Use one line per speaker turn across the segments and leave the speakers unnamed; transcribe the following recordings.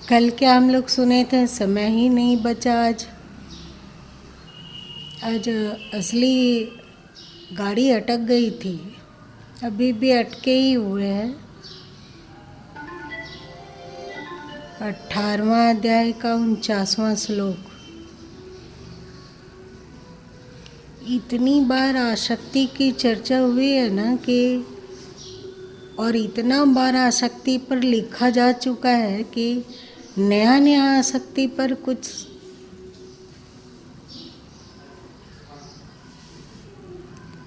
कल क्या हम लोग सुने थे, समय ही नहीं बचा आज। आज असली गाड़ी अटक गई थी, अभी भी अटके ही हुए हैं। 18वां अध्याय का 49वां श्लोक। इतनी बार आसक्ति की चर्चा हुई है ना कि, और इतना बार आसक्ति पर लिखा जा चुका है कि नया नया आसक्ति पर कुछ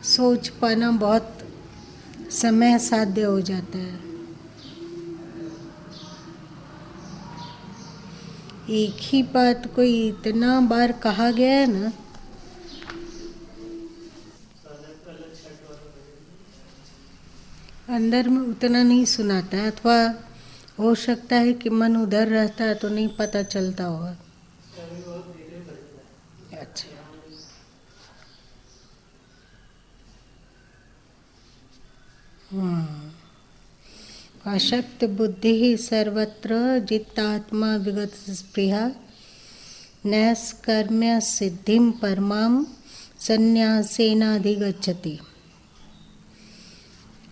सोच पाना बहुत समय साध्य हो जाता है। एक ही बात को इतना बार कहा गया है ना, अंदर में उतना नहीं सुनाता है, अथवा हो सकता है कि मन उधर रहता है तो नहीं पता चलता होगा। अच्छा, अशक्त बुद्धि सर्वत्र जित्तात्मा विगत स्पृहा नैष्कर्म्य सिद्धिं परमां संन्यासेनाधिगच्छति।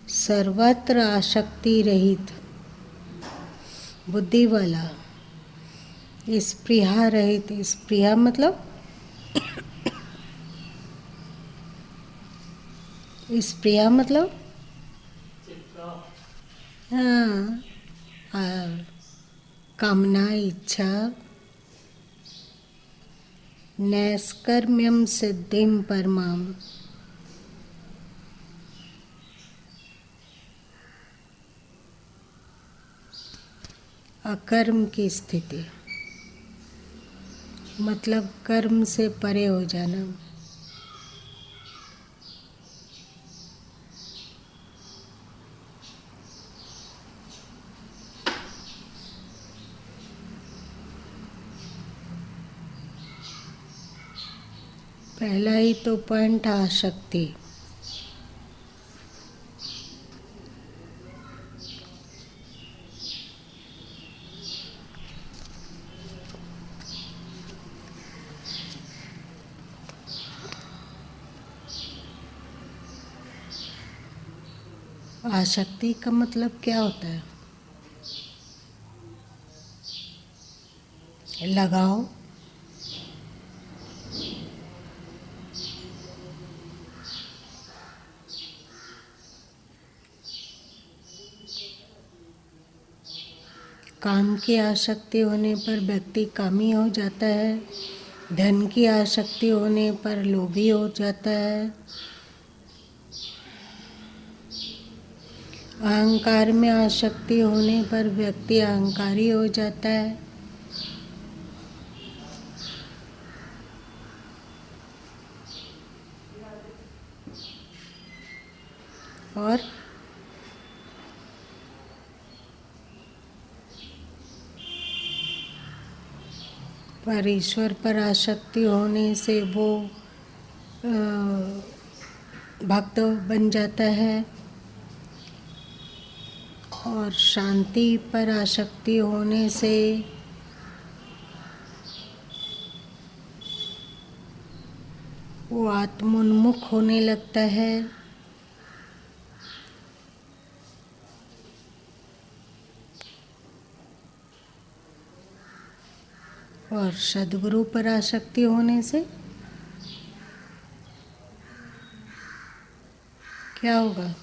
सर्वत्र आसक्ति रहित बुद्धि वाला, स्पृहा रहित, स्पृहा मतलब स्पृहा मतलब हाँ, कामना, इच्छा, नैष्कर्म्यं सिद्धिं परमां, अकर्म की स्थिति, मतलब कर्म से परे हो जाना। पहला ही तो पॉइंट आसक्ति। आसक्ति का मतलब क्या होता है? लगाओ, काम की आसक्ति होने पर व्यक्ति कामी हो जाता है, धन की आसक्ति होने पर लोभी हो जाता है, अहंकार में आसक्ति होने पर व्यक्ति अहंकारी हो जाता है, पर ईश्वर पर आसक्ति होने से वो भक्त बन जाता है, और शांति पर आसक्ति होने से वो आत्मोन्मुख होने लगता है, और सद्गुरु पर आसक्ति होने से क्या होगा?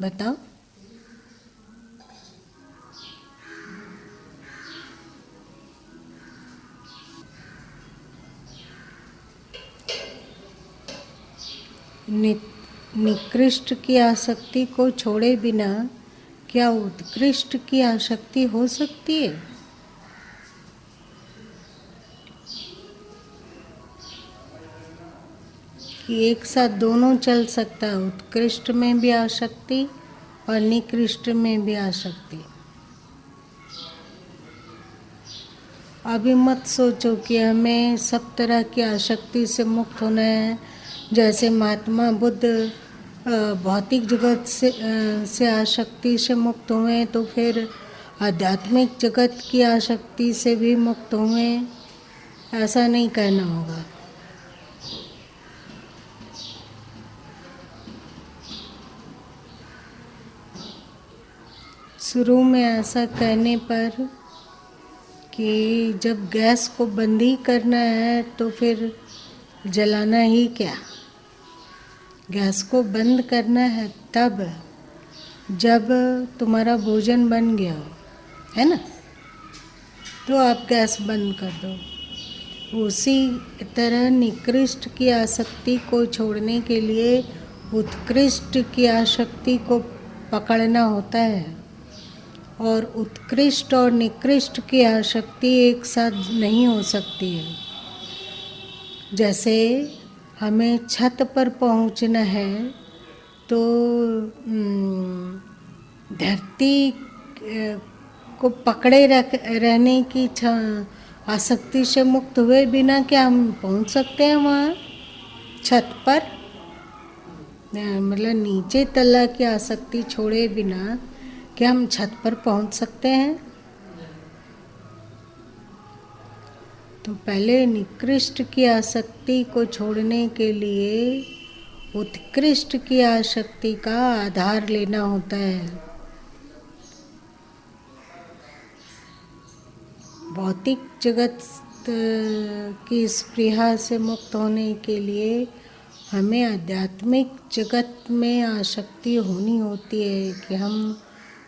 बताओ। निकृष्ट की आसक्ति को छोड़े बिना क्या उत्कृष्ट की आसक्ति हो सकती है? कि एक साथ दोनों चल सकता है, उत्कृष्ट में भी आसक्ति और निकृष्ट में भी आसक्ति। अभी मत सोचो कि हमें सब तरह की आसक्ति से मुक्त होना है। जैसे महात्मा बुद्ध भौतिक जगत से आसक्ति से मुक्त हुए, तो फिर आध्यात्मिक जगत की आसक्ति से भी मुक्त हुए, ऐसा नहीं कहना होगा। शुरू में ऐसा कहने पर कि जब गैस को बंद ही करना है तो फिर जलाना ही क्या। गैस को बंद करना है तब जब तुम्हारा भोजन बन गया हो, है ना, तो आप गैस बंद कर दो। उसी तरह निकृष्ट की आसक्ति को छोड़ने के लिए उत्कृष्ट की आसक्ति को पकड़ना होता है। और उत्कृष्ट और निकृष्ट की आसक्ति एक साथ नहीं हो सकती है। जैसे हमें छत पर पहुंचना है तो धरती को पकड़े रहने की आसक्ति से मुक्त हुए बिना क्या हम पहुंच सकते हैं वहाँ छत पर? मतलब नीचे तला की आसक्ति छोड़े बिना क्या हम छत पर पहुंच सकते हैं? तो पहले निकृष्ट की आसक्ति को छोड़ने के लिए उत्कृष्ट की आसक्ति का आधार लेना होता है। भौतिक जगत की स्पृहा से मुक्त होने के लिए हमें आध्यात्मिक जगत में आसक्ति होनी होती है कि हम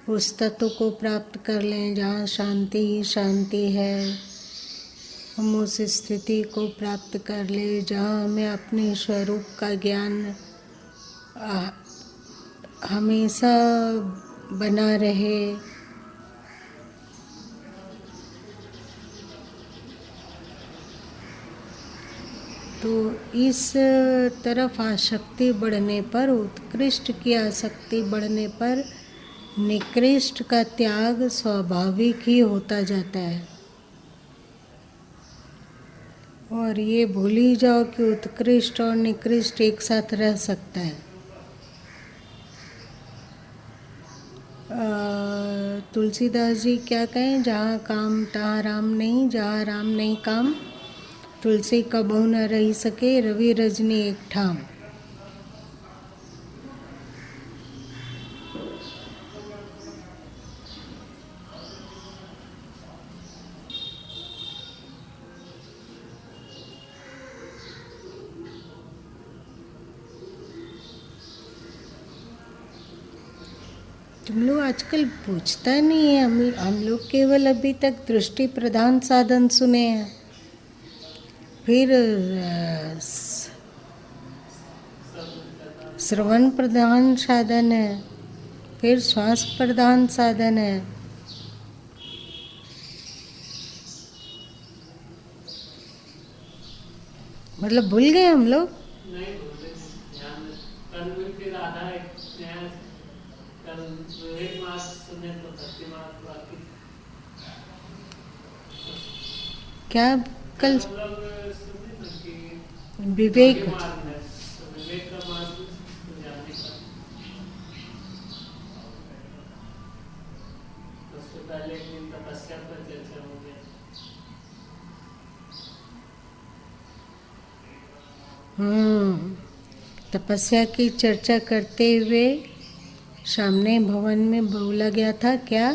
उस तत्व को प्राप्त कर लें जहाँ शांति ही शांति है। हम उस स्थिति को प्राप्त कर लें जहाँ हमें अपने स्वरूप का ज्ञान हमेशा बना रहे। तो इस तरफ आसक्ति बढ़ने पर, उत्कृष्ट की आसक्ति बढ़ने पर निकृष्ट का त्याग स्वाभाविक ही होता जाता है। और ये भूल ही जाओ कि उत्कृष्ट और निकृष्ट एक साथ रह सकता है। तुलसीदास जी क्या कहें, जहाँ काम तहाँ राम नहीं, जहाँ राम नहीं काम, तुलसी कबहु न रही सके, रवि रजनी एक ठाम। तुम लोग आजकल पूछता नहीं है। हम लोग केवल अभी तक दृष्टि प्रधान साधन सुने हैं, फिर श्रवण प्रधान साधन है, फिर श्वास प्रधान साधन है। मतलब भूल गए हम लोग?
नहीं भूले, कल भी फिर आधा कल विवेक मार्ग सुने तो भक्ति मार्ग बाकी।
क्या कल
सुने ना कि
विवेक
मार्ग है, तो विवेक का मार्ग जानने का। उससे पहले एक दिन तपस्या पर चर्चा हो गया।
तपस्या की चर्चा करते हुए सामने भवन में बोला गया था क्या?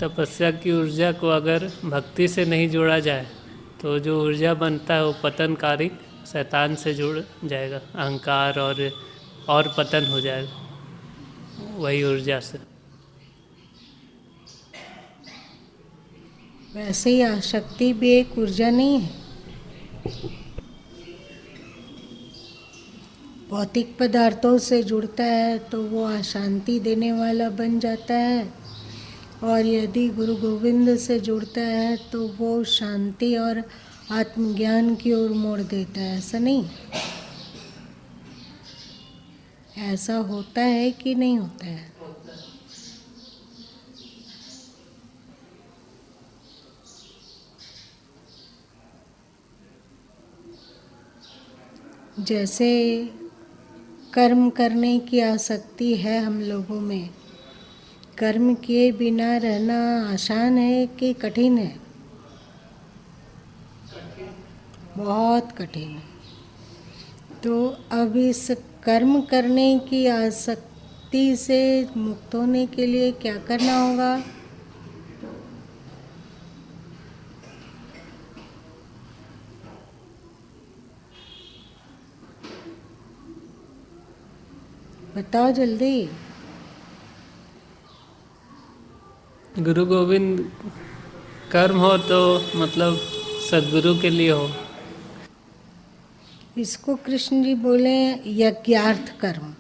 तपस्या की ऊर्जा को अगर भक्ति से नहीं जोड़ा जाए तो जो ऊर्जा बनता है वो पतनकारी शैतान से जुड़ जाएगा, अहंकार और पतन हो जाएगा वही ऊर्जा से।
वैसे ही आसक्ति भी एक ऊर्जा नहीं है। भौतिक पदार्थों से जुड़ता है तो वो अशांति देने वाला बन जाता है, और यदि गुरु गोविंद से जुड़ता है तो वो शांति और आत्मज्ञान की ओर मोड़ देता है। ऐसा नहीं ऐसा होता है कि नहीं होता है? जैसे कर्म करने की आसक्ति है हम लोगों में, कर्म किए बिना रहना आसान है कि कठिन है? बहुत कठिन है। तो अब इस कर्म करने की आसक्ति से मुक्त होने के लिए क्या करना होगा? बताओ जल्दी।
गुरु गोविंद कर्म हो तो मतलब सद्गुरु के लिए हो।
इसको कृष्ण जी बोले यज्ञार्थ कर्म।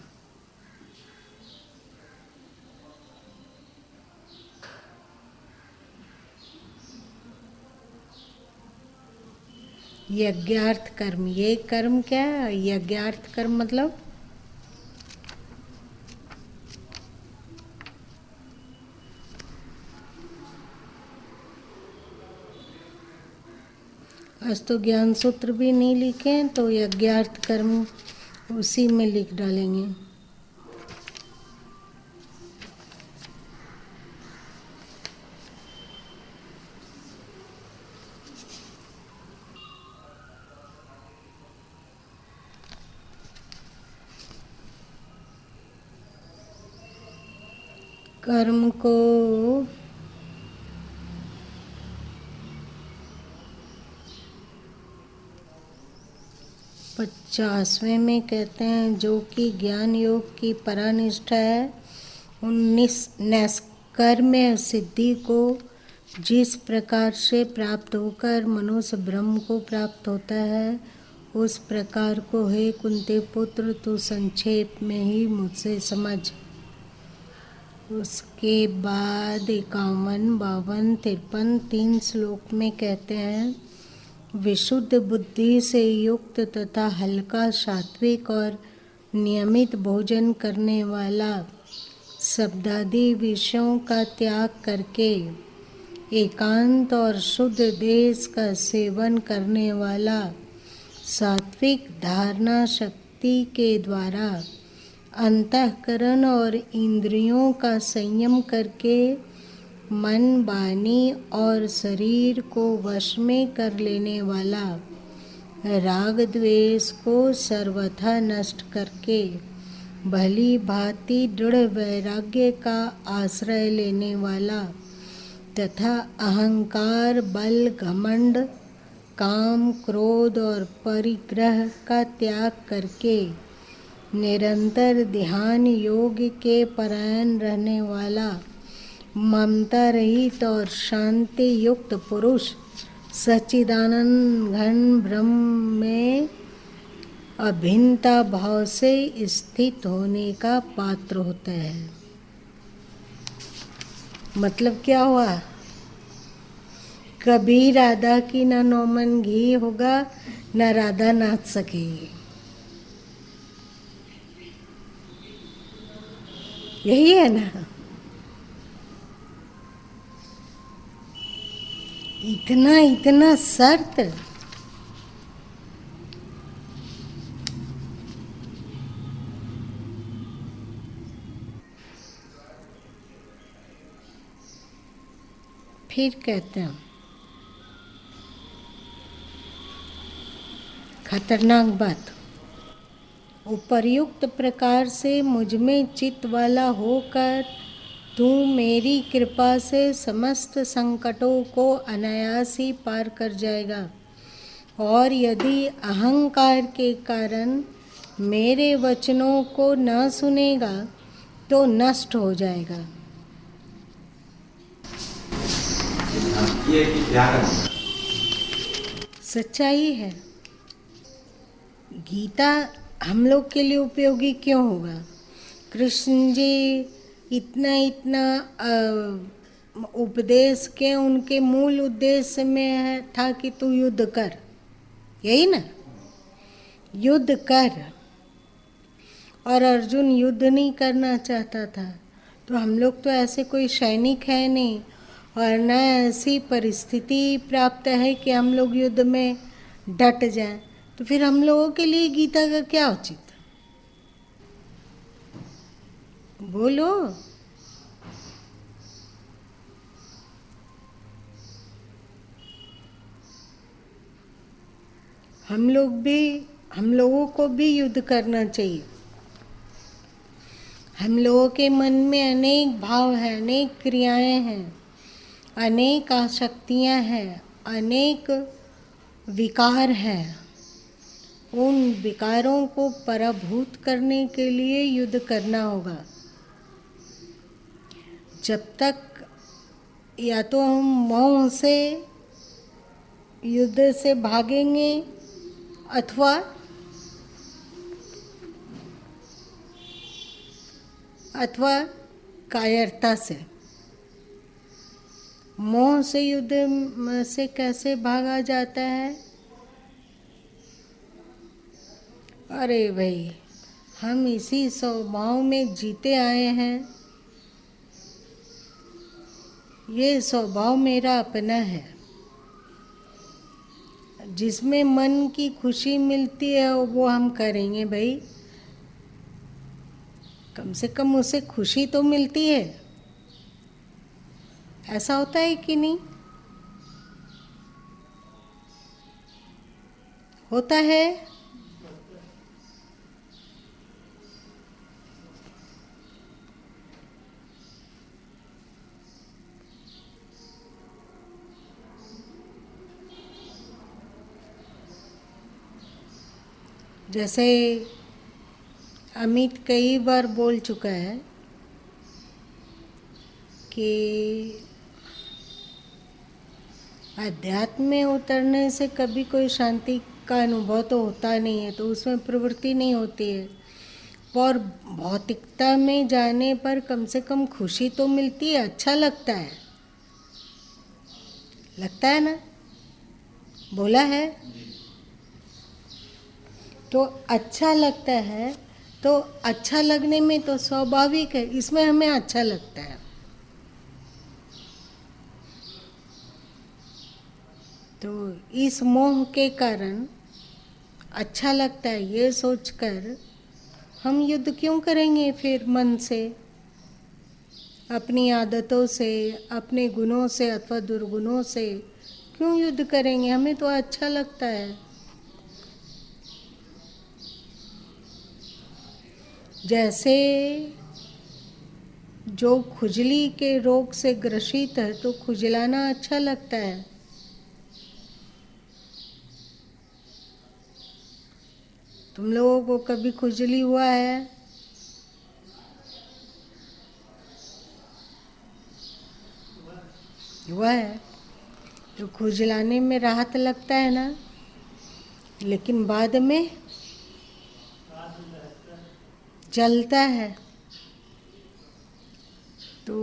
यज्ञार्थ कर्म, ये कर्म क्या है? यज्ञार्थ कर्म मतलब आज तो ज्ञान सूत्र भी नहीं लिखे, तो यज्ञार्थ कर्म उसी में लिख डालेंगे। कर्म को पचासवें में कहते हैं, जो कि ज्ञान योग की परानिष्ठा है, 19 नैष्कर्म्य सिद्धि को जिस प्रकार से प्राप्त होकर मनुष्य ब्रह्म को प्राप्त होता है, उस प्रकार को हे कुंती पुत्र तू संक्षेप में ही मुझसे समझ। उसके बाद 51, 52, 53 3 श्लोक में कहते हैं, विशुद्ध बुद्धि से युक्त तथा हल्का सात्विक और नियमित भोजन करने वाला, शब्दादि विषयों का त्याग करके एकांत और शुद्ध देश का सेवन करने वाला, सात्विक धारणा शक्ति के द्वारा अंतःकरण और इंद्रियों का संयम करके मन, वाणी और शरीर को वश में कर लेने वाला, राग द्वेष को सर्वथा नष्ट करके भली भांति दृढ़ वैराग्य का आश्रय लेने वाला तथा अहंकार, बल, घमंड, काम, क्रोध और परिग्रह का त्याग करके निरंतर ध्यान योग के परायण रहने वाला, ममता रहित और शांति युक्त पुरुष सच्चिदानंद घन ब्रह्म में अभिन्नता भाव से स्थित होने का पात्र होता है। मतलब क्या हुआ? कभी राधा की ना नौमन घी होगा, ना राधा नाच सकेगी। यही है ना? इतना इतना शर्त। फिर कहते हैं खतरनाक बात, उपर्युक्त प्रकार से मुझ में चित्त वाला होकर तू मेरी कृपा से समस्त संकटों को अनायास ही पार कर जाएगा, और यदि अहंकार के कारण मेरे वचनों को न सुनेगा तो नष्ट हो जाएगा।
ये क्या करना?
सच्चाई है। गीता हम लोग के लिए उपयोगी क्यों होगा? कृष्ण जी इतना उपदेश के उनके मूल उद्देश्य में था कि तू युद्ध कर, यही ना? युद्ध कर, और अर्जुन युद्ध नहीं करना चाहता था, तो हम लोग तो ऐसे कोई सैनिक है नहीं, और न ऐसी परिस्थिति प्राप्त है कि हम लोग युद्ध में डट जाएं। तो फिर हम लोगों के लिए गीता का क्या उचित? बोलो। हम लोगों को भी युद्ध करना चाहिए। हम लोगों के मन में अनेक भाव हैं, अनेक क्रियाएं हैं, अनेक आसक्तियां हैं, अनेक विकार हैं। उन विकारों को पराभूत करने के लिए युद्ध करना होगा। जब तक या तो हम मोह से युद्ध से भागेंगे अथवा कायरता से। मोह से युद्ध से कैसे भागा जाता है? अरे भाई, हम इसी स्वभाव में जीते आए हैं, ये स्वभाव मेरा अपना है। जिसमें मन की खुशी मिलती है वो हम करेंगे भाई, कम से कम उसे खुशी तो मिलती है। ऐसा होता है कि नहीं? होता है। जैसे अमित कई बार बोल चुका है कि अध्यात्म में उतरने से कभी कोई शांति का अनुभव तो होता नहीं है, तो उसमें प्रवृत्ति नहीं होती है। और भौतिकता में जाने पर कम से कम खुशी तो मिलती है, अच्छा लगता है ना? बोला है तो अच्छा लगता है। तो अच्छा लगने में तो स्वाभाविक है, इसमें हमें अच्छा लगता है। तो इस मोह के कारण अच्छा लगता है, ये सोचकर हम युद्ध क्यों करेंगे फिर मन से, अपनी आदतों से, अपने गुणों से अथवा दुर्गुणों से क्यों युद्ध करेंगे? हमें तो अच्छा लगता है। जैसे जो खुजली के रोग से ग्रसित है तो खुजलाना अच्छा लगता है। तुम लोगों को कभी खुजली हुआ है? हुआ है तो खुजलाने में राहत लगता है ना, लेकिन बाद में जलता है। तो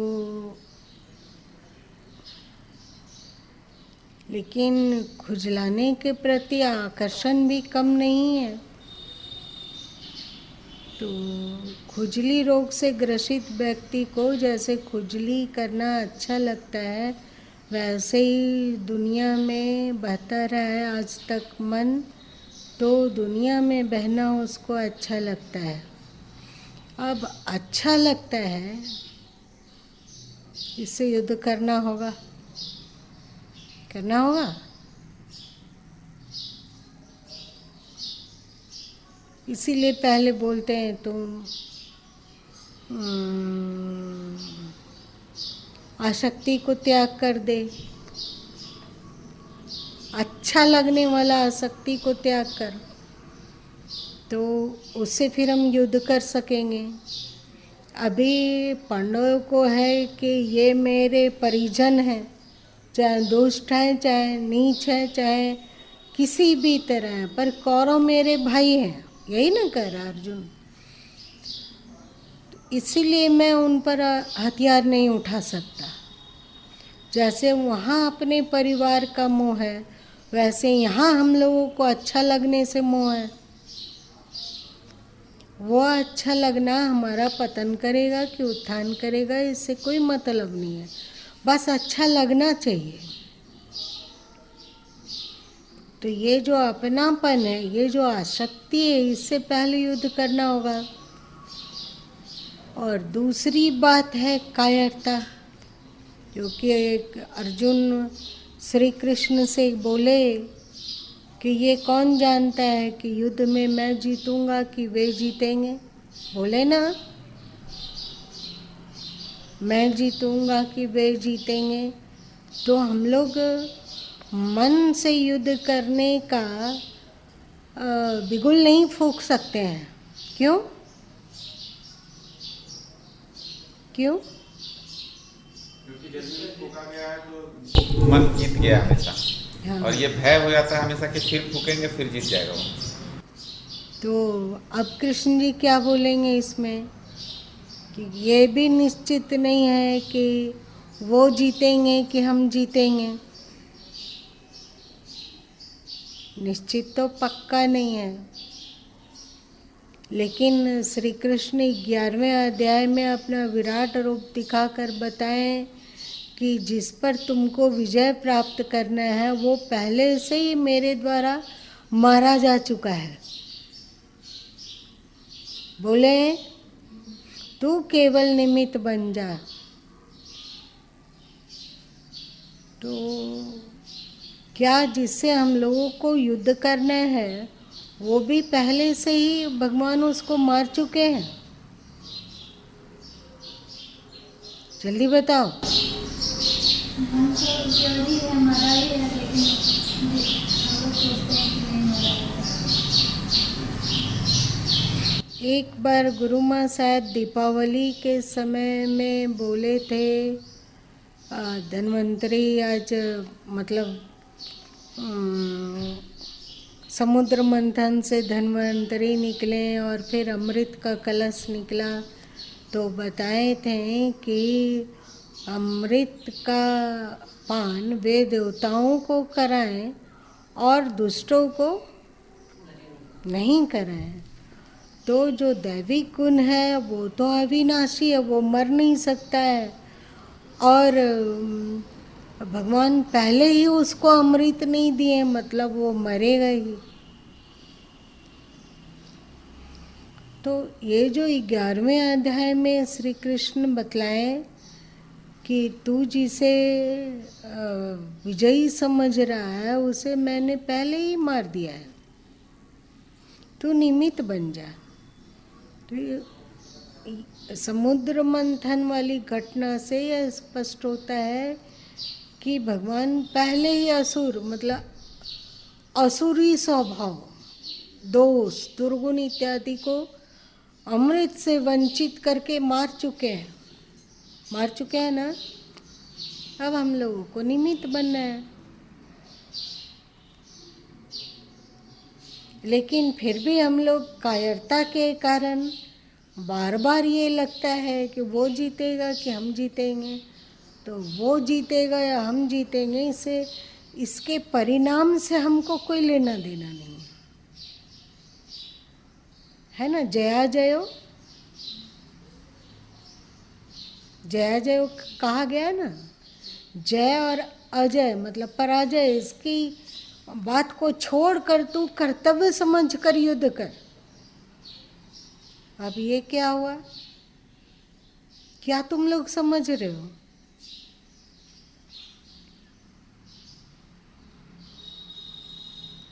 लेकिन खुजलाने के प्रति आकर्षण भी कम नहीं है। तो खुजली रोग से ग्रसित व्यक्ति को जैसे खुजली करना अच्छा लगता है, वैसे ही दुनिया में बहता रहा है आज तक मन, तो दुनिया में बहना उसको अच्छा लगता है। अब अच्छा लगता है, इससे युद्ध करना होगा। इसीलिए पहले बोलते हैं तुम आसक्ति को त्याग कर दे। अच्छा लगने वाला आसक्ति को त्याग कर, तो उससे फिर हम युद्ध कर सकेंगे। अभी पांडवों को है कि ये मेरे परिजन हैं, चाहे दुष्ट है, चाहे नीच है, चाहे किसी भी तरह है, पर कौरव मेरे भाई हैं, यही ना कह रहा अर्जुन। इसीलिए मैं उन पर हथियार नहीं उठा सकता। जैसे वहाँ अपने परिवार का मोह है, वैसे यहाँ हम लोगों को अच्छा लगने से मोह है। वो अच्छा लगना हमारा पतन करेगा कि उत्थान करेगा, इससे कोई मतलब नहीं है। बस अच्छा लगना चाहिए। तो ये जो अपनापन है, ये जो आसक्ति है, इससे पहले युद्ध करना होगा। और दूसरी बात है कायरता, क्योंकि एक अर्जुन श्री कृष्ण से बोले कि ये कौन जानता है कि युद्ध में मैं जीतूंगा कि वे जीतेंगे। बोले ना, मैं जीतूंगा कि वे जीतेंगे। तो हम लोग मन से युद्ध करने का बिगुल नहीं फूंक सकते हैं। क्यों? क्यों?
क्योंकि जैसे ही फूका गया है तो मन जीत गया हमेशा।
हाँ।
और ये भय हो जाता है हमेशा कि फिर फूकेंगे फिर जीत जाएगा वो।
तो अब कृष्ण जी क्या बोलेंगे इसमें कि ये भी निश्चित नहीं है कि वो जीतेंगे कि हम जीतेंगे। निश्चित तो पक्का नहीं है, लेकिन श्री कृष्ण 11वें अध्याय में अपना विराट रूप दिखाकर बताएं कि जिस पर तुमको विजय प्राप्त करना है वो पहले से ही मेरे द्वारा मारा जा चुका है। बोले तू केवल निमित्त बन जा। तो क्या जिससे हम लोगों को युद्ध करना है वो भी पहले से ही भगवान उसको मार चुके हैं? जल्दी बताओ। एक बार गुरु माँ शायद दीपावली के समय में बोले थे, धन्वंतरी आज मतलब समुद्र मंथन से धन्वंतरी निकले और फिर अमृत का कलश निकला। तो बताए थे कि अमृत का पान वे देवताओं को कराएं और दुष्टों को नहीं कराएं। तो जो दैविक गुण है वो तो अविनाशी है, वो मर नहीं सकता है। और भगवान पहले ही उसको अमृत नहीं दिए, मतलब वो मरेगा ही। तो ये जो 11वें अध्याय में श्री कृष्ण बतलाए कि तू जिसे विजयी समझ रहा है उसे मैंने पहले ही मार दिया है, तू निमित्त बन जा। तो समुद्र मंथन वाली घटना से यह स्पष्ट होता है कि भगवान पहले ही असुर मतलब असुरी स्वभाव, दोष, दुर्गुण इत्यादि को अमृत से वंचित करके मार चुके हैं ना। अब हम लोगों को निमित्त बनना है। लेकिन फिर भी हम लोग कायरता के कारण बार बार ये लगता है कि वो जीतेगा कि हम जीतेंगे, तो वो जीतेगा या हम जीतेंगे, इसके परिणाम से हमको कोई लेना देना नहीं है ना। जया जयो कहा गया है ना। जय और अजय मतलब पराजय, इसकी बात को छोड़कर तू कर्तव्य समझकर युद्ध कर। अब ये क्या हुआ? क्या तुम लोग समझ रहे हो?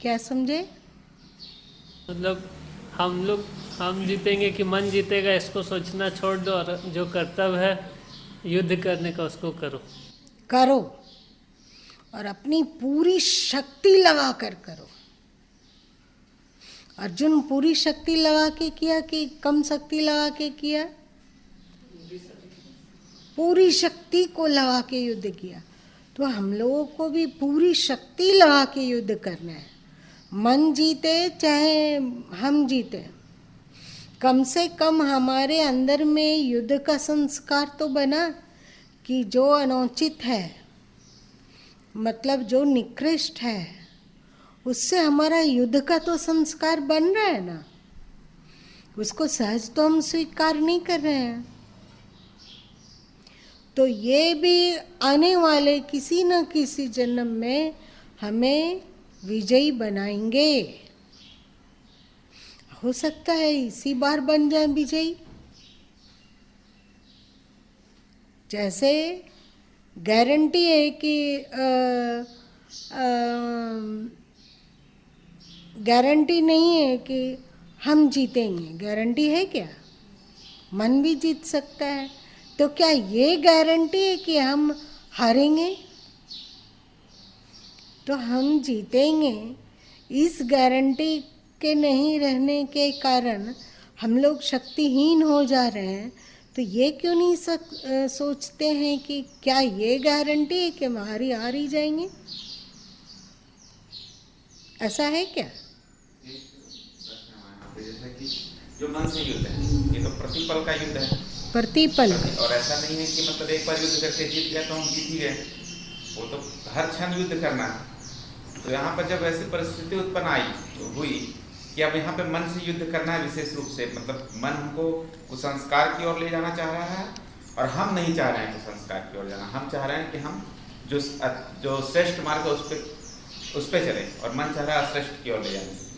क्या समझे?
मतलब हम जीतेंगे कि मन जीतेगा इसको सोचना छोड़ दो, और जो कर्तव्य है युद्ध करने का उसको करो और अपनी पूरी शक्ति लगा कर करो। अर्जुन पूरी शक्ति लगा के किया कि कम शक्ति लगा के किया? पूरी शक्ति को लगा के युद्ध किया। तो हम लोगों को भी पूरी शक्ति लगा के युद्ध करना है। मन जीते चाहे हम जीते, कम से कम हमारे अंदर में युद्ध का संस्कार तो बना कि जो अनुचित है मतलब जो निकृष्ट है उससे हमारा युद्ध का तो संस्कार बन रहा है ना।
उसको सहज तो हम स्वीकार नहीं कर रहे हैं। तो ये भी आने वाले किसी न किसी जन्म में हमें विजयी बनाएंगे। हो सकता है इसी बार बन जाए विजयी। जैसे गारंटी है कि गारंटी नहीं है कि हम जीतेंगे। गारंटी है क्या? मन भी जीत सकता है। तो क्या ये गारंटी है कि हम हारेंगे? तो हम जीतेंगे। इस गारंटी के नहीं रहने के कारण हम लोग शक्तिहीन हो जा रहे हैं। तो ये क्यों नहीं सोचते हैं कि क्या ये गारंटी है कि हम हार ही जाएंगे? ऐसा है क्या?
जैसे कि जो मन से युद्ध है, ये तो प्रतिपल का युद्ध है।
प्रतिपल।
और ऐसा नहीं है कि मतलब एक बार युद्ध करके जीत गए तो हम जीत ही गए। वो तो हर क्षण युद्ध करना है। तो यहाँ पर जब ऐसी परिस्थिति उत्पन्न आई तो हुई कि अब यहाँ पे मन से युद्ध करना है विशेष रूप से। मतलब मन हमको कुसंस्कार की ओर ले जाना चाह रहा है और हम नहीं चाह रहे हैं कुसंस्कार की ओर जाना। हम चाह रहे हैं कि हम जो श्रेष्ठ मार्ग है उस पर चले, और मन चाह रहा है अश्रेष्ठ की ओर ले जाने।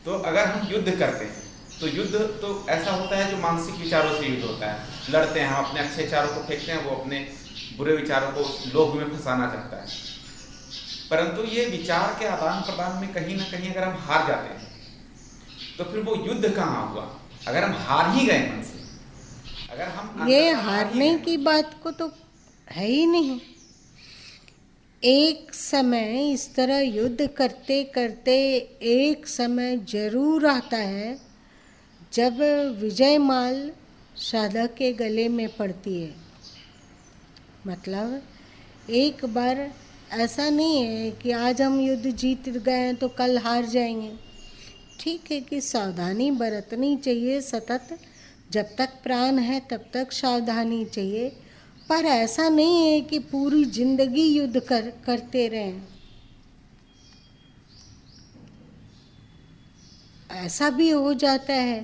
तो अगर हम युद्ध करते हैं तो युद्ध तो ऐसा होता है जो मानसिक विचारों से युद्ध होता है। लड़ते हैं, हम अपने अच्छे विचारों को फेंकते हैं, वो अपने बुरे विचारों को लोभ में फंसाना चाहता है। परंतु ये विचार के आदान प्रदान में कहीं ना कहीं अगर हम हार जाते हैं तो फिर वो युद्ध कहाँ हुआ? अगर हम हार ही गए मन से, अगर हम
ये हारने की बात को तो है ही नहीं। एक समय इस तरह युद्ध करते करते एक समय जरूर आता है जब विजयमाल साधक के गले में पड़ती है। मतलब एक बार ऐसा नहीं है कि आज हम युद्ध जीत गए तो कल हार जाएंगे। ठीक है कि सावधानी बरतनी चाहिए सतत, जब तक प्राण है तब तक सावधानी चाहिए, पर ऐसा नहीं है कि पूरी जिंदगी युद्ध करते रहें। ऐसा भी हो जाता है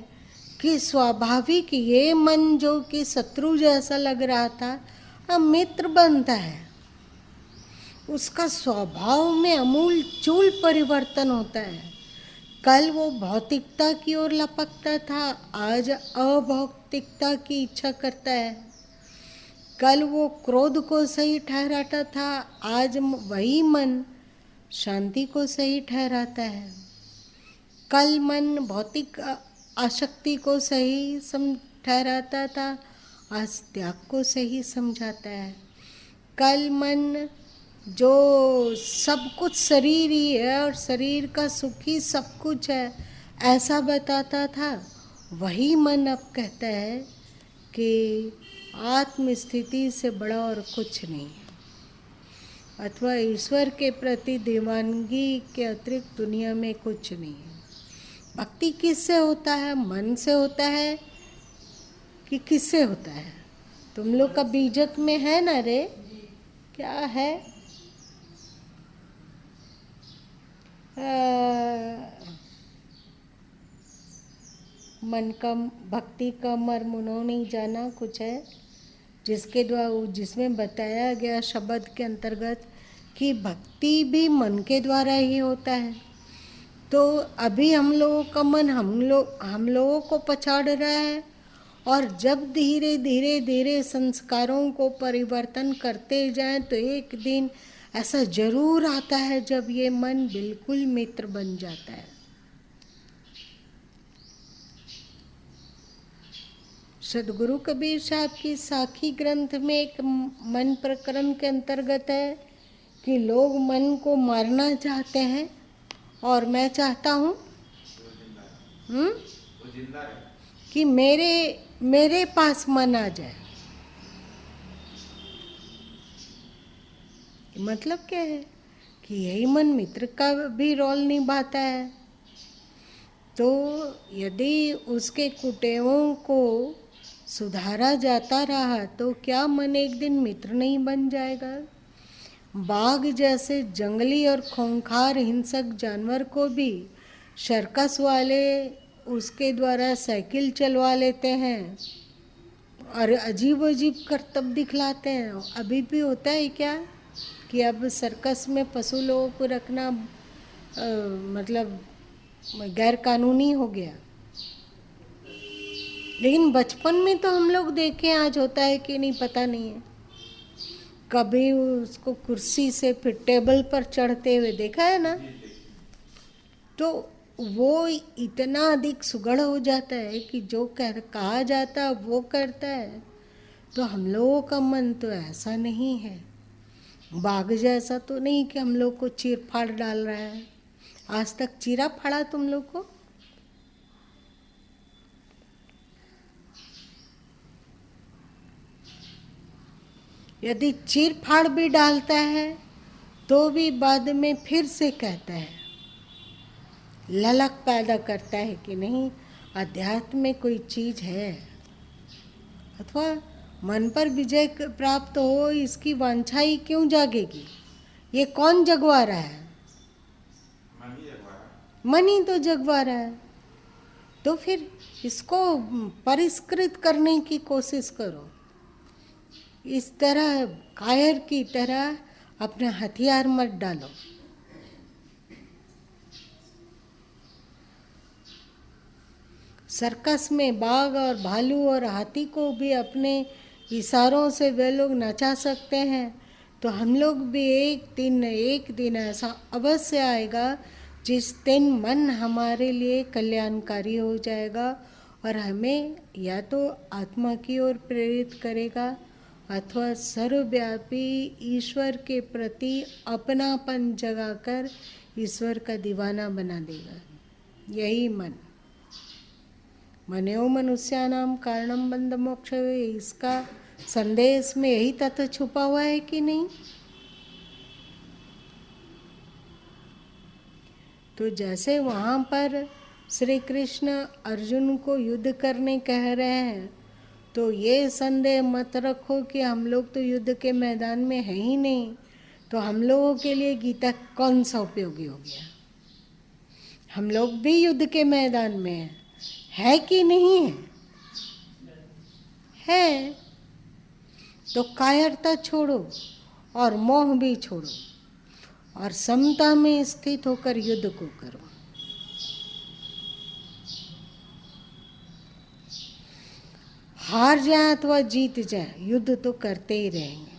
कि स्वाभाविक ये मन जो कि शत्रु जैसा लग रहा था अब मित्र बनता है। उसका स्वभाव में अमूल चूल परिवर्तन होता है। कल वो भौतिकता की ओर लपकता था, आज अभौतिकता की इच्छा करता है। कल वो क्रोध को सही ठहराता था, आज वही मन शांति को सही ठहराता है। कल मन भौतिक आसक्ति को सही ठहराता था, आज त्याग को सही समझाता है। कल मन जो सब कुछ शरीर ही है और शरीर का सुख ही सब कुछ है ऐसा बताता था, वही मन अब कहता है कि आत्म स्थिति से बड़ा और कुछ नहीं है, अथवा ईश्वर के प्रति दीवानगी के अतिरिक्त दुनिया में कुछ नहीं है। भक्ति किससे होता है? मन से होता है कि किससे होता है? तुम लोग का बीजक में है ना रे? क्या है? मन का भक्ति का मर्म उन्होंने जाना कुछ है जिसके द्वारा, जिसमें बताया गया शब्द के अंतर्गत कि भक्ति भी मन के द्वारा ही होता है। तो अभी हम लोगों का मन हम लोगों को पछाड़ रहा है, और जब धीरे धीरे धीरे संस्कारों को परिवर्तन करते जाएं तो एक दिन ऐसा जरूर आता है जब ये मन बिल्कुल मित्र बन जाता है। सदगुरु कबीर साहब की साखी ग्रंथ में एक मन प्रकरण के अंतर्गत है कि लोग मन को मारना चाहते हैं, और मैं चाहता हूँ कि मेरे पास मन आ जाए। मतलब क्या है कि यही मन मित्र का भी रोल निभाता है। तो यदि उसके कुटेवों को सुधारा जाता रहा तो क्या मन एक दिन मित्र नहीं बन जाएगा? बाघ जैसे जंगली और खूंखार हिंसक जानवर को भी सर्कस वाले उसके द्वारा साइकिल चलवा लेते हैं और अजीब अजीब करतब दिखलाते हैं। अभी भी होता है क्या कि अब सर्कस में पशु लोगों को रखना मतलब गैर कानूनी हो गया। लेकिन बचपन में तो हम लोग देखें, आज होता है कि नहीं पता नहीं है। कभी उसको कुर्सी से फिर टेबल पर चढ़ते हुए देखा है ना, तो वो इतना अधिक सुगढ़ हो जाता है कि जो कहा जाता है वो करता है। तो हम लोगों का मन तो ऐसा नहीं है, बाघ जैसा तो नहीं कि हम लोग को चीर फाड़ डाल रहा है। आज तक चीरा फाड़ा तुम लोग को? यदि चीर फाड़ भी डालता है तो भी बाद में फिर से कहता है, ललक पैदा करता है कि नहीं अध्यात्म में कोई चीज है, अथवा मन पर विजय प्राप्त हो इसकी वांछा ही क्यों जागेगी? ये कौन जगवा रहा है? मन ही तो जगवा रहा है। तो फिर इसको परिष्कृत करने की कोशिश करो। इस तरह कायर की तरह अपना हथियार मत डालो। सर्कस में बाघ और भालू और हाथी को भी अपने इशारों से वे लोग नचा सकते हैं, तो हम लोग भी एक दिन ऐसा अवश्य आएगा जिस दिन मन हमारे लिए कल्याणकारी हो जाएगा और हमें या तो आत्मा की ओर प्रेरित करेगा अथवा सर्वव्यापी ईश्वर के प्रति अपनापन जगाकर ईश्वर का दीवाना बना देगा। यही मन मनो मनुष्यानाम कारणम बंध मोक्ष, इसका संदेश में यही तत्व छुपा हुआ है कि नहीं? तो जैसे वहाँ पर श्री कृष्ण अर्जुन को युद्ध करने कह रहे हैं, तो ये संदेह मत रखो कि हम लोग तो युद्ध के मैदान में हैं ही नहीं, तो हम लोगों के लिए गीता कौन सा उपयोगी हो गया? हम लोग भी युद्ध के मैदान में हैं, है कि नहीं है? है। तो कायरता छोड़ो और मोह भी छोड़ो और समता में स्थित होकर युद्ध को करो। हार जाए अथवा जीत जाए, युद्ध तो करते ही रहेंगे।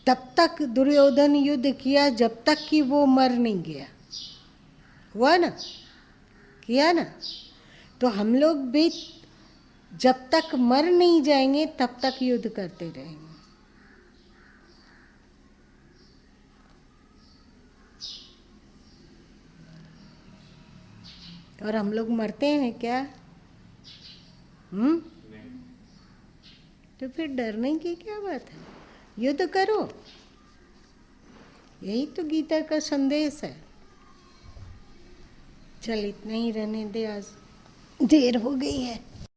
तब तक दुर्योधन युद्ध किया जब तक कि वो मर नहीं गया, हुआ ना? किया ना? तो हम लोग भी जब तक मर नहीं जाएंगे तब तक युद्ध करते रहेंगे। और हम लोग मरते हैं क्या? तो फिर डरने की क्या बात है? युद्ध करो, यही तो गीता का संदेश है। चल इतना ही रहने दे, आज देर हो गई है।